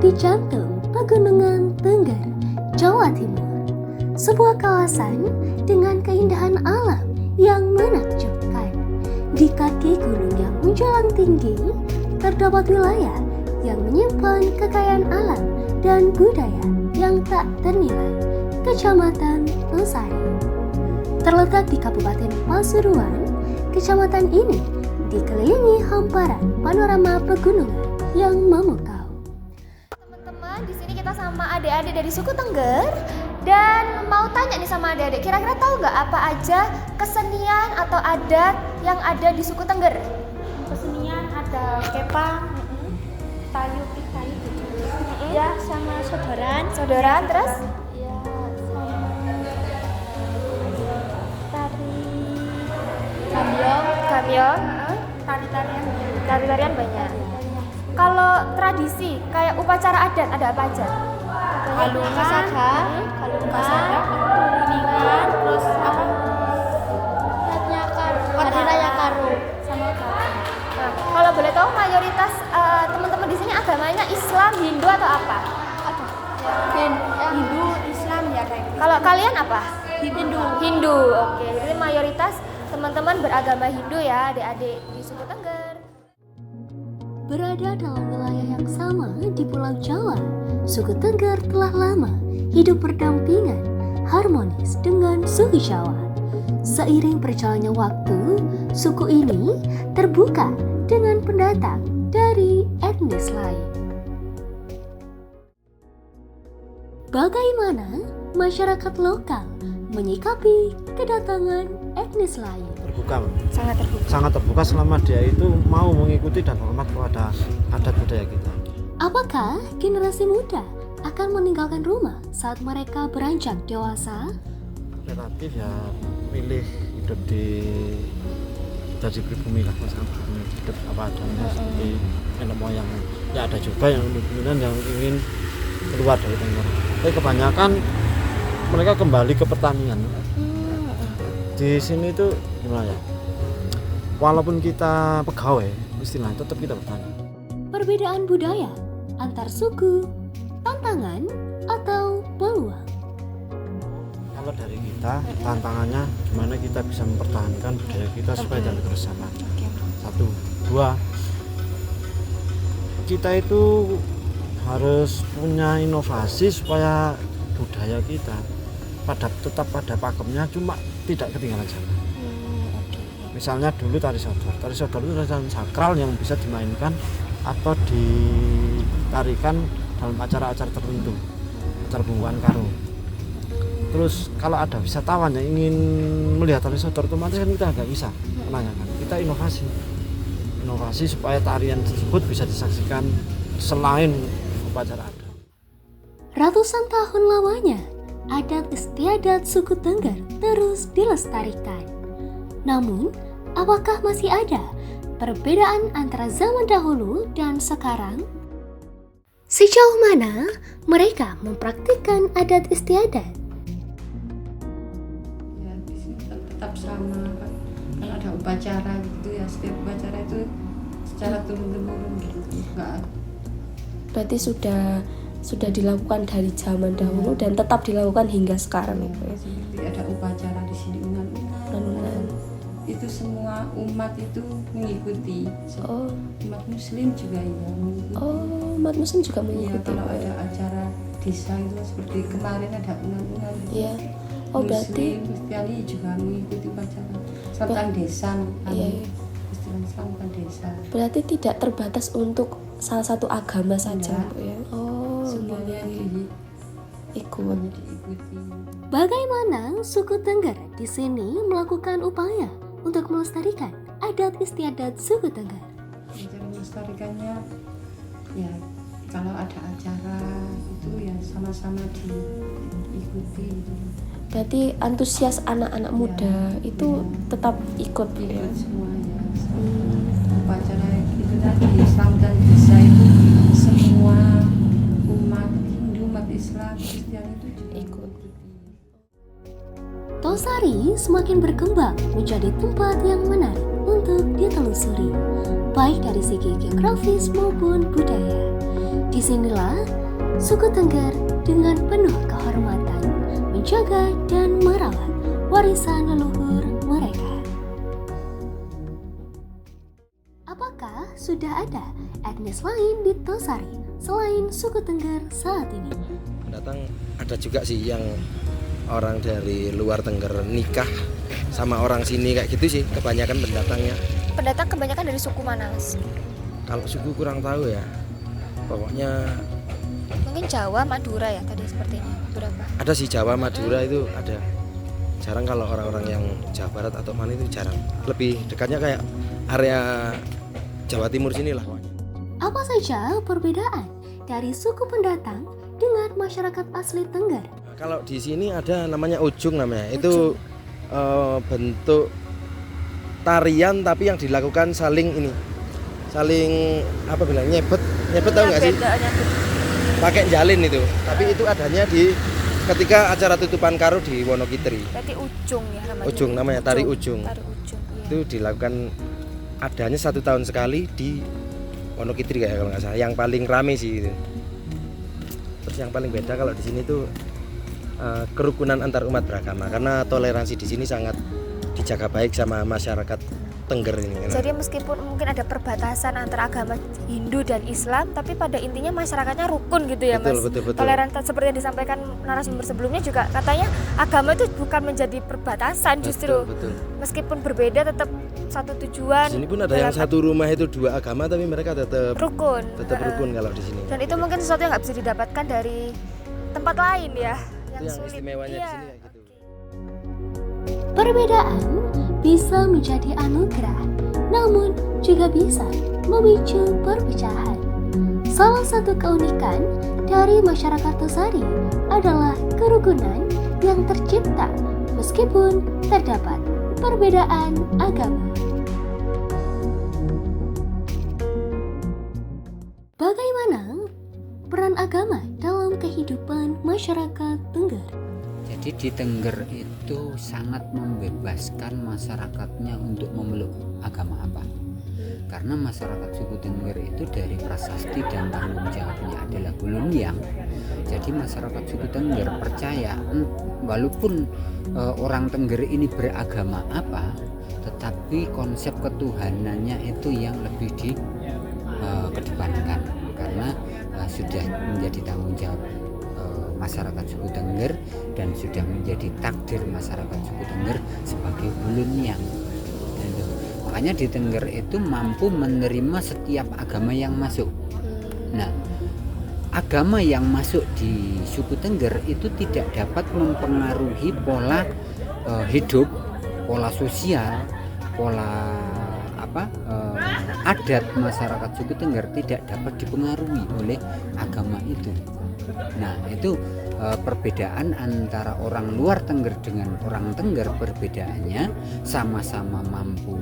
di jantung Pegunungan Tengger, Jawa Timur. Sebuah kawasan dengan keindahan alam yang menakjubkan. Di kaki gunung yang menjulang tinggi, terdapat wilayah yang menyimpan kekayaan alam dan budaya yang tak ternilai, Kecamatan Tosari. Terletak di Kabupaten Pasuruan, kecamatan ini dikelilingi hamparan panorama pegunungan yang memukau. Teman-teman, di sini kita sama adik-adik dari suku Tengger dan mau tanya nih sama adik-adik, kira-kira tahu nggak apa aja kesenian atau adat yang ada di suku Tengger? Kesenian ada kepang, tayub gitu. Ya, sama sodoran Terus ya, sama tari gamyong, tari-tarian banyak. Kalau tradisi kayak upacara adat ada apa aja? kalungan, kuningan, terus apa? Hari Raya Karo sama Nah, kalau boleh tahu mayoritas teman-teman di sini agamanya Islam, Hindu atau apa? Hindu, Islam ya kayak gitu. Kalau kalian apa? Hindu. Oke. Jadi mayoritas teman-teman beragama Hindu ya, adik-adik di suku Tengger. Berada dalam wilayah yang sama di Pulau Jawa, suku Tengger telah lama hidup berdampingan harmonis dengan suku Jawa. Seiring berjalannya waktu, suku ini terbuka dengan pendatang dari etnis lain. Bagaimana masyarakat lokal menyikapi kedatangan etnis lain? Terbuka, Sangat terbuka. selama dia itu mau mengikuti dan hormat kepada adat budaya kita. Apakah generasi muda akan meninggalkan rumah saat mereka beranjak dewasa? Relatif ya pilih hidup dari pribumi lah, hidup apa adanya seperti nenek moyang. Ya ada juga yang kemungkinan yang ingin keluar dari Tengger. Tapi kebanyakan mereka kembali ke pertanian. Di sini itu gimana ya? Walaupun kita pegawai, istilahnya tetap kita bertani. Perbedaan budaya antar suku, tantangan atau peluang? Kalau dari kita, tantangannya gimana kita bisa mempertahankan budaya kita supaya tidak bersama. Satu, dua, kita itu harus punya inovasi supaya budaya kita tetap pada pakemnya, cuma tidak ketinggalan zaman. Misalnya dulu tari sodor itu tarian sakral yang bisa dimainkan atau ditarikan dalam acara-acara tertentu, acara pembukaan karo. Terus kalau ada wisatawan yang ingin melihat tari sodor, otomatis kan kita nggak bisa menanyakan. Kita inovasi supaya tarian tersebut bisa disaksikan selain upacara adat. Ratusan tahun lamanya, adat istiadat suku Tengger terus dilestarikan. Namun, apakah masih ada perbedaan antara zaman dahulu dan sekarang? Sejauh mana mereka mempraktikkan adat istiadat? Ya, di sini tetap sama kan. Kalau ada upacara gitu ya, setiap upacara itu secara turun-temurun gitu. Enggak. Berarti sudah dilakukan dari zaman dahulu dan tetap dilakukan hingga sekarang itu ya. Seperti ada upacara di sini Unan. itu semua umat itu mengikuti. Oh. Umat Muslim juga ya mengikuti. Oh, umat Muslim juga Iya, mengikuti. kalau ada acara desa itu seperti kemarin ada unan-unan gitu. Iya. Oh, berarti Muslim, Kristiani juga mengikuti upacara Selatan Desa. Iya. Istilah Selatan Desa. berarti tidak terbatas untuk salah satu agama saja, Tidak. Bu, ya. Oh, Semuanya ikut. diikuti. Bagaimana suku Tengger di sini melakukan upaya untuk melestarikan adat istiadat suku Tengger? Cara melestarikannya ya kalau ada acara itu ya sama-sama diikuti gitu. Berarti antusias anak-anak muda itu tetap ikut, Bu, ya. Ikut semuanya. Upacara itu tadi Selatan Desa itu semua umat Hindu, umat Islam, Kristen itu juga Ikut. Tosari semakin berkembang menjadi tempat yang menarik untuk ditelusuri, baik dari segi geografis maupun budaya. Disinilah suku Tengger dengan penuh kehormatan menjaga dan merawat warisan leluhur mereka. Apakah sudah ada etnis lain di Tosari selain suku Tengger saat ini? Pendatang ada juga sih yang orang dari luar Tengger nikah sama orang sini kayak gitu sih, kebanyakan pendatangnya. Pendatang kebanyakan dari suku mana, Mas? Kalau suku kurang tahu ya, pokoknya Mungkin Jawa, Madura ya tadi sepertinya. Berapa? ada sih Jawa, Madura itu ada. Jarang kalau orang-orang yang Jawa Barat atau mana itu jarang. Lebih dekatnya kayak area Jawa Timur sini lah. Apa saja perbedaan dari suku pendatang dengan masyarakat asli Tengger? Kalau di sini ada namanya ujung namanya. Itu bentuk tarian tapi yang dilakukan saling apa bilang nyebet tahu nggak sih? Pakai jalin itu. Tapi itu adanya di ketika acara tutupan karo di Wonokitri. Berarti ujung ya namanya. Ujung namanya tari ujung. Tari ujung. Iya. Itu dilakukan adanya 1 tahun sekali di Wonokitri kayak kalau nggak salah. Yang paling rame sih itu. Terus yang paling beda kalau di sini tuh kerukunan antar umat beragama karena toleransi di sini sangat dijaga baik sama masyarakat Tengger ini. Jadi meskipun mungkin ada perbatasan antara agama Hindu dan Islam, tapi pada intinya masyarakatnya rukun gitu ya, Mas. Betul. Toleransi seperti yang disampaikan narasumber sebelumnya juga katanya agama itu bukan menjadi perbatasan justru. Betul. Meskipun berbeda tetap satu tujuan. Di sini pun ada yang satu rumah itu 2 agama tapi mereka tetap rukun. rukun kalau di sini. Dan itu mungkin sesuatu yang nggak bisa didapatkan dari tempat lain ya. Itu yang sulit. istimewanya Iya. di sini kayak gitu. Perbedaan bisa menjadi anugerah, namun juga bisa memicu perpecahan. Salah satu keunikan dari masyarakat Tosari adalah kerukunan yang tercipta meskipun terdapat perbedaan agama. Bagaimana peran agama dalam kehidupan masyarakat Tengger? Jadi di Tengger itu sangat membebaskan masyarakatnya untuk memeluk agama apa. Karena masyarakat suku Tengger itu dari prasasti dan tanggung jawabnya adalah Gulungyang. Jadi masyarakat suku Tengger percaya walaupun orang Tengger ini beragama apa, tetapi konsep ketuhanannya itu yang lebih dikedepankan karena sudah menjadi tanggung jawab masyarakat suku Tengger dan sudah menjadi takdir masyarakat suku Tengger sebagai Gulungyang. Makanya di Tengger itu mampu menerima setiap agama yang masuk. Nah, agama yang masuk di suku Tengger itu tidak dapat mempengaruhi pola hidup, pola sosial, pola adat masyarakat suku Tengger tidak dapat dipengaruhi oleh agama itu. Nah, itu perbedaan antara orang luar Tengger dengan orang Tengger, perbedaannya sama-sama mampu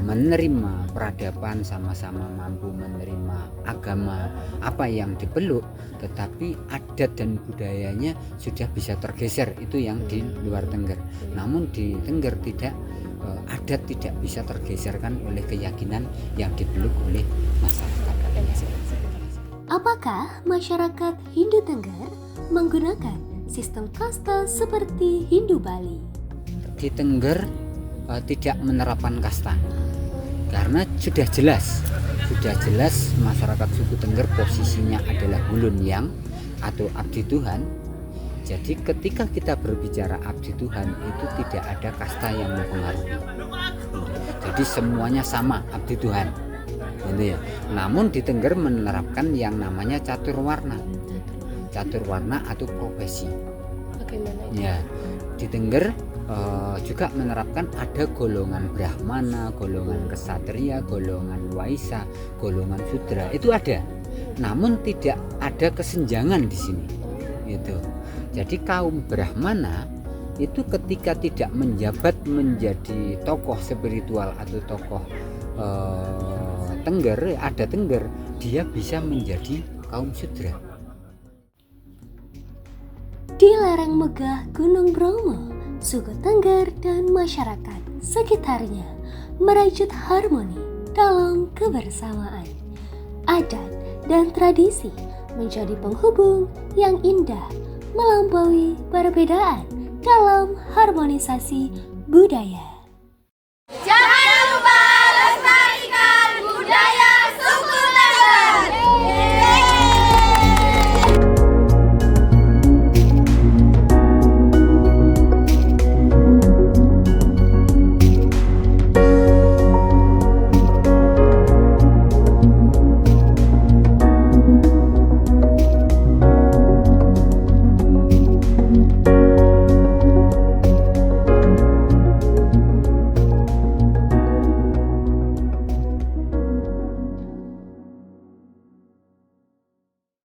menerima peradaban, sama-sama mampu menerima agama apa yang dipeluk, tetapi adat dan budayanya sudah bisa tergeser, itu yang di luar Tengger. Namun di Tengger tidak, adat tidak bisa tergeserkan oleh keyakinan yang dipeluk oleh masyarakat. Apakah masyarakat Hindu Tengger menggunakan sistem kasta seperti Hindu Bali? Di Tengger tidak menerapkan kasta karena sudah jelas masyarakat suku Tengger posisinya adalah Gulungyang atau abdi Tuhan. Jadi ketika kita berbicara abdi Tuhan itu tidak ada kasta yang mempengaruhi. Jadi semuanya sama abdi Tuhan. Gitu ya. Namun di Tengger menerapkan yang namanya catur warna atau profesi. Bagaimana? Ya, di Tengger juga menerapkan ada golongan Brahmana, golongan Ksatria, golongan Waisa, golongan Sudra, itu ada. Namun tidak ada kesenjangan di sini. Gitu. Jadi kaum Brahmana itu ketika tidak menjabat menjadi tokoh spiritual atau tokoh Tengger, ada Tengger, dia bisa menjadi kaum Sudra. Di lereng megah Gunung Bromo, suku Tengger dan masyarakat sekitarnya merajut harmoni dalam kebersamaan. Adat dan tradisi menjadi penghubung yang indah melampaui perbedaan dalam harmonisasi budaya.